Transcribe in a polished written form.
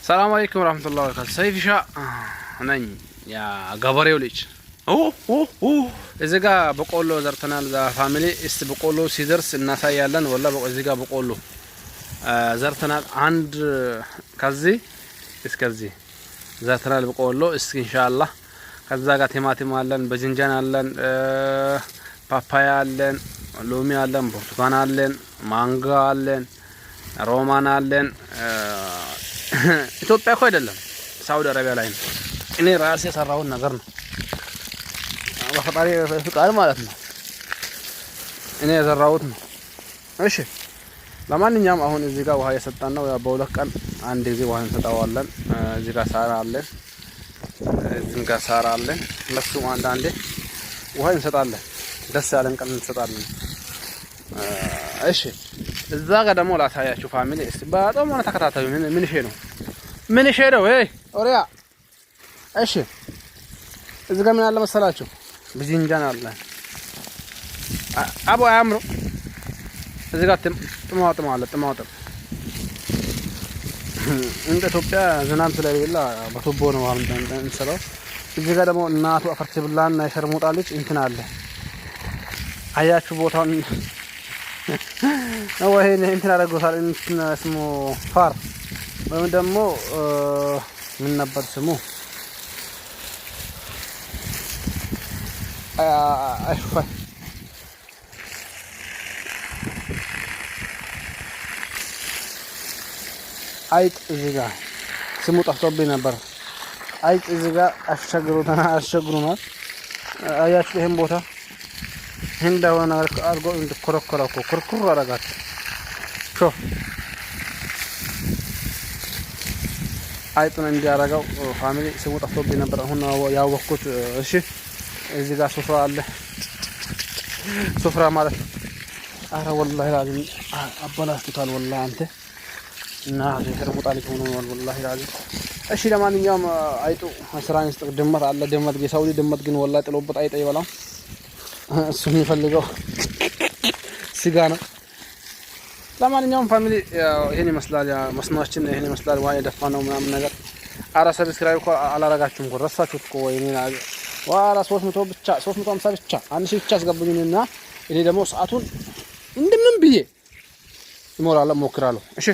ሰላም አለይኩም ወራህመቱላሂ ወበረካቱ። ሰይፍ ሻ ነኝ ያ ገበሬው ልጅ። እዚህ ጋር በቆሎ ዘርተናል ዛ ፋሚሊ። እስቲ በቆሎ ሲደርስ እናሳያለን። ወላ እዚህ ጋር በቆሎ ዘርተናል። አንድ ከዚህ እስከዚህ ዘርተናል በቆሎ። እስኪ ኢንሻአላህ ከዛ ጋር ቲማቲም አለን፣ በጅንጃን አለን፣ ፓፓያ አለን፣ ሎሚ አለን፣ ብርቱካን አለን፣ ማንጎ አለን፣ ሮማን አለን። ኢትዮጵያ እኮ አይደለም ሳውዲ አረቢያ ላይ ነው። እኔ ራሴ የሰራውን ነገር ነው በፈጣሪ ፍቃድ ማለት ነው። እኔ የሰራሁት ነው። እሺ ለማንኛውም አሁን እዚህ ጋር ውሃ እየሰጠን ነው። ያው በሁለት ቀን አንድ ጊዜ ውሃ እንሰጣዋለን። እዚህ ጋር ሳር አለን፣ እዚህ ጋር ሳር አለን። ለሱም አንዳንዴ ውሃ እንሰጣለን። ደስ ያለን ቀን እንሰጣለን። እሺ እዛ ጋር ደግሞ ላሳያችሁ ፋሚሊ። እስቲ በጣም ሆነ ተከታታዩ። ምን ሼ ነው ወይ ኦሪያ? እሺ እዚህ ጋር ምን አለ መሰላችሁ? ብጅንጃን አለ። አቦ አያምሩ። እዚህ ጋር ጥማጥም አለ። ጥማጥም እንደ ኢትዮጵያ ዝናብ ስለሌለ በቱቦ ነው እንሰራው። እዚህ ጋር ደግሞ እናቱ አፈርት ብላና የሸርሙጣ ልጅ እንትን አለ። አያችሁ ቦታውን ነው ወይ እንትን አደረገውታል። እንትን ስሙ ፋር ወይም ደግሞ ምን ነበር ስሙ? አይጥ እዚህ ጋር ስሙ ጠፍቶብኝ ነበር። አይጥ እዚህ ጋር አስቸግሩናል። አያችሁ ይሄን ቦታ እንደሆነ አርጎ እንደኮረኮረው ኩርኩር አረጋት። ሾፍ አይጡን እንዲያረጋው ፋሚሊ ስሙ ጠፍቶብኝ ነበር። አሁን ያወቅኩት። እሺ እዚህ ጋር ሱፍራ አለ። ሱፍራ ማለት አረ ወላሂ ላዚም አበላሽቷል። ወላሂ አንተ እና የሸርሙጣ ልጅ ሆኖ ወላሂ ላዚም። እሺ ለማንኛውም አይጡ ስራን ይስጥ። ድመት አለ። ድመት የሳውዲ ድመት ግን ወላሂ ጥሎበት አይጥ ይበላል። እሱ የሚፈልገው ስጋ ነው። ለማንኛውም ፋሚሊ ይሄን ይመስላል። ያ መስኖአችን ይሄን ይመስላል። ዋይ ደፋ ነው ምናምን ነገር። አራ ሰብስክራይብ እኮ አላረጋችሁም እኮ ረሳችሁት እኮ። ወይኔ ዋራ 300 ብቻ 350 ብቻ 1000 ብቻ አስገቡኝና እኔ ደግሞ ሰዓቱን እንደምን ብዬ እሞላለሁ ሞክራለሁ። እሺ